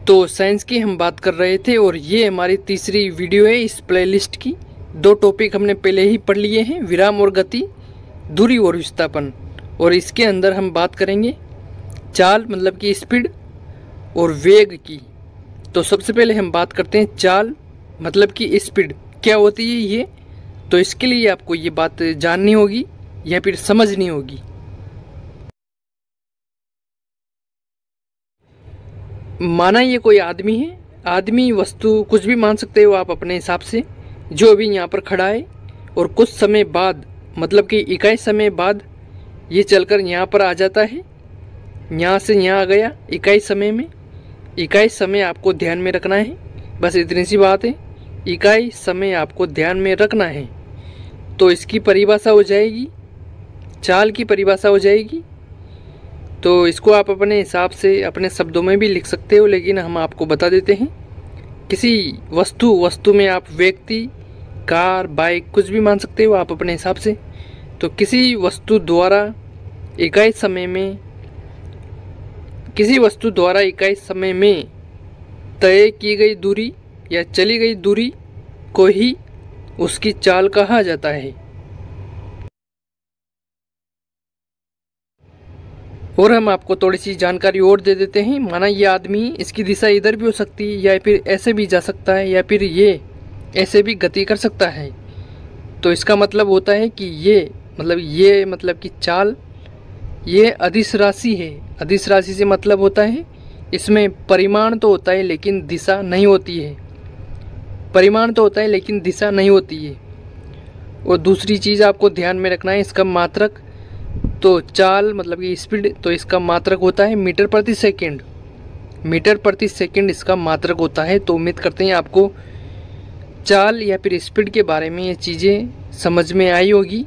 तो साइंस की हम बात कर रहे थे और ये हमारी तीसरी वीडियो है इस प्लेलिस्ट की। 2 टॉपिक हमने पहले ही पढ़ लिए हैं, विराम और गति, दूरी और विस्थापन। और इसके अंदर हम बात करेंगे चाल मतलब कि स्पीड और वेग की। तो सबसे पहले हम बात करते हैं चाल मतलब कि स्पीड क्या होती है ये। तो इसके लिए आपको ये बात जाननी होगी या फिर समझनी होगी। माना ये कोई आदमी है, आदमी वस्तु कुछ भी मान सकते हो आप अपने हिसाब से, जो अभी यहाँ पर खड़ा है और कुछ समय बाद मतलब कि इकाई समय बाद ये चलकर यहाँ पर आ जाता है। यहाँ से यहाँ आ गया इकाई समय में। इकाई समय आपको ध्यान में रखना है, बस इतनी सी बात है। इकाई समय आपको ध्यान में रखना है। तो इसकी परिभाषा हो जाएगी, चाल की परिभाषा हो जाएगी। तो इसको आप अपने हिसाब से अपने शब्दों में भी लिख सकते हो, लेकिन हम आपको बता देते हैं। किसी वस्तु में आप व्यक्ति, कार, बाइक कुछ भी मान सकते हो आप अपने हिसाब से। तो किसी वस्तु द्वारा इकाई समय में तय की गई दूरी या चली गई दूरी को ही उसकी चाल कहा जाता है। और हम आपको थोड़ी सी जानकारी और दे देते हैं। माना ये आदमी, इसकी दिशा इधर भी हो सकती है या फिर ऐसे भी जा सकता है या फिर ये ऐसे भी गति कर सकता है। तो इसका मतलब होता है कि ये मतलब कि चाल ये अदिश राशि है। अदिश राशि से मतलब होता है इसमें परिमाण तो होता है लेकिन दिशा नहीं होती है। परिमाण तो होता है लेकिन दिशा नहीं होती है। और दूसरी चीज़ आपको ध्यान में रखना है, इसका मात्रक। तो चाल मतलब कि स्पीड, तो इसका मात्रक होता है मीटर प्रति सेकंड। मीटर प्रति सेकंड इसका मात्रक होता है। तो उम्मीद करते हैं आपको चाल या फिर स्पीड के बारे में ये चीज़ें समझ में आई होगी।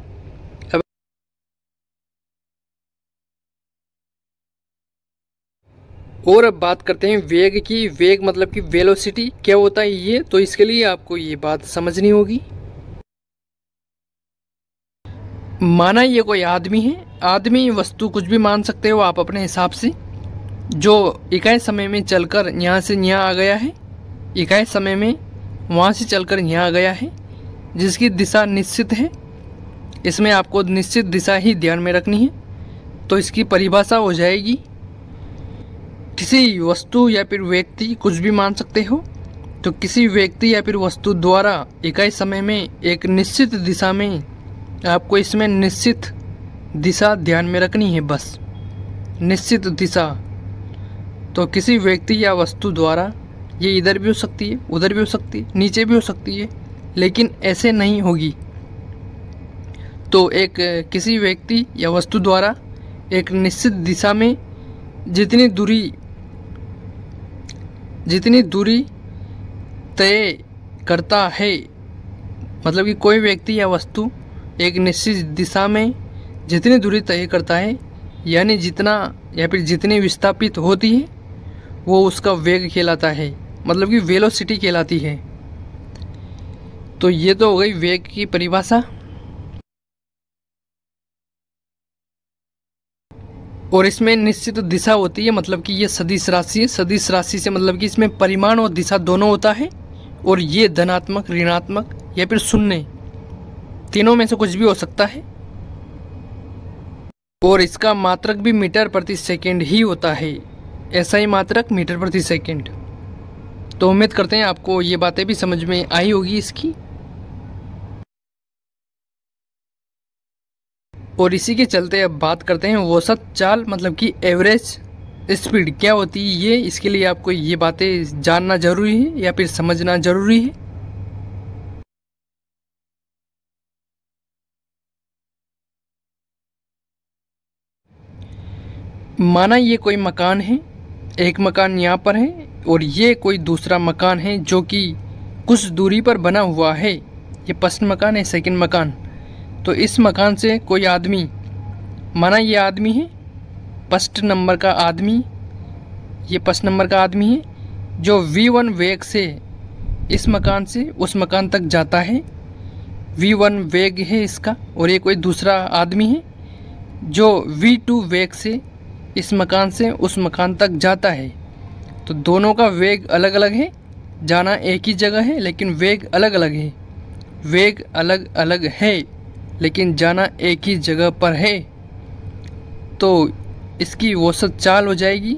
और अब बात करते हैं वेग की। वेग मतलब कि वेलोसिटी क्या होता है ये। तो इसके लिए आपको ये बात समझनी होगी। माना ये कोई आदमी है, आदमी वस्तु कुछ भी मान सकते हो आप अपने हिसाब से, जो इकाई समय में चलकर यहाँ से यहाँ आ गया है। इकाई समय में वहाँ से चलकर यहाँ आ गया है, जिसकी दिशा निश्चित है। इसमें आपको निश्चित दिशा ही ध्यान में रखनी है। तो इसकी परिभाषा हो जाएगी, किसी वस्तु या फिर व्यक्ति कुछ भी मान सकते हो। तो किसी व्यक्ति या फिर वस्तु द्वारा इकाई समय में एक निश्चित दिशा में, आपको इसमें निश्चित दिशा ध्यान में रखनी है, बस निश्चित दिशा। तो किसी व्यक्ति या वस्तु द्वारा ये इधर भी हो सकती है, उधर भी हो सकती है, नीचे भी हो सकती है, लेकिन ऐसे नहीं होगी। तो एक किसी व्यक्ति या वस्तु द्वारा एक निश्चित दिशा में जितनी दूरी तय करता है, मतलब कि कोई व्यक्ति या वस्तु एक निश्चित दिशा में जितनी दूरी तय करता है, यानी जितना या फिर जितनी विस्थापित होती है, वो उसका वेग कहलाता है, मतलब कि वेलोसिटी कहलाती है। तो ये तो हो गई वेग की परिभाषा। और इसमें निश्चित दिशा होती है, मतलब कि ये सदिश राशि है। सदिश राशि से मतलब कि इसमें परिमाण और दिशा दोनों होता है। और ये धनात्मक, ऋणात्मक या फिर शून्य, तीनों में से कुछ भी हो सकता है। और इसका मात्रक भी मीटर प्रति सेकंड ही होता है। ऐसा ही मात्रक मीटर प्रति सेकंड। तो उम्मीद करते हैं आपको ये बातें भी समझ में आई होगी इसकी। और इसी के चलते अब बात करते हैं औसत चाल मतलब कि एवरेज स्पीड क्या होती है ये। इसके लिए आपको ये बातें जानना जरूरी है या फिर समझना जरूरी है। माना ये कोई मकान है, एक मकान यहाँ पर है और ये कोई दूसरा मकान है जो कि कुछ दूरी पर बना हुआ है। ये फर्स्ट मकान है, सेकंड मकान। तो इस मकान से कोई आदमी, माना ये आदमी है, फर्स्ट नंबर का आदमी, ये फर्स्ट नंबर का आदमी है जो V1 वेग से इस मकान से उस मकान तक जाता है। V1 वेग है इसका। और ये कोई दूसरा आदमी है जो V2 वेग से इस मकान से उस मकान तक जाता है। तो दोनों का वेग अलग अलग है, जाना एक ही जगह है लेकिन वेग अलग अलग है। वेग अलग अलग है लेकिन जाना एक ही जगह पर है, तो इसकी औसत चाल हो जाएगी,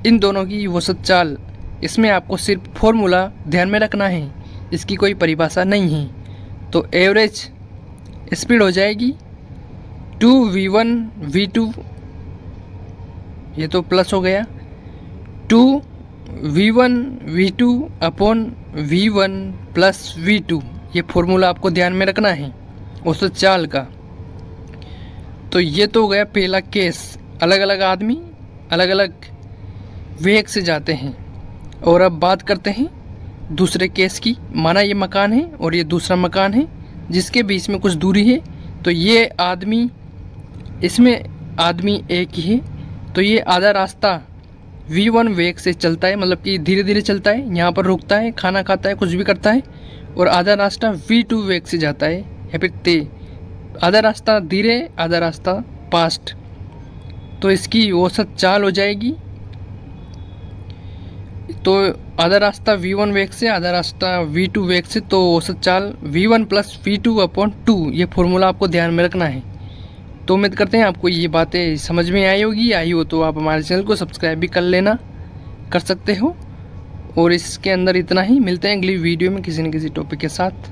इन दोनों की औसत चाल। इसमें आपको सिर्फ फॉर्मूला ध्यान में रखना है, इसकी कोई परिभाषा नहीं है। तो एवरेज स्पीड हो जाएगी 2v1 v2, ये तो प्लस हो गया, 2v1 v2 upon v1 plus v2, ये फॉर्मूला आपको ध्यान में रखना है औसत चाल का। तो ये तो हो गया पहला केस, अलग अलग आदमी अलग अलग वेग से जाते हैं। और अब बात करते हैं दूसरे केस की। माना ये मकान है और ये दूसरा मकान है जिसके बीच में कुछ दूरी है, तो ये आदमी, इसमें आदमी एक ही है, तो ये आधा रास्ता v1 वेग से चलता है, मतलब कि धीरे धीरे चलता है, यहाँ पर रुकता है, खाना खाता है, कुछ भी करता है, और आधा रास्ता v2 वेग से जाता है या फिर तेज, आधा रास्ता धीरे आधा रास्ता फास्ट। तो इसकी औसत चाल हो जाएगी, तो आधा रास्ता v1 वेग से आधा रास्ता v2 वेग से, तो औसत चाल v1 प्लस v2 अपॉन 2, ये फॉर्मूला आपको ध्यान में रखना है। तो उम्मीद करते हैं आपको ये बातें समझ में आई होगी। आई हो तो आप हमारे चैनल को सब्सक्राइब भी कर सकते हो। और इसके अंदर इतना ही, मिलते हैं अगली वीडियो में किसी न किसी टॉपिक के साथ।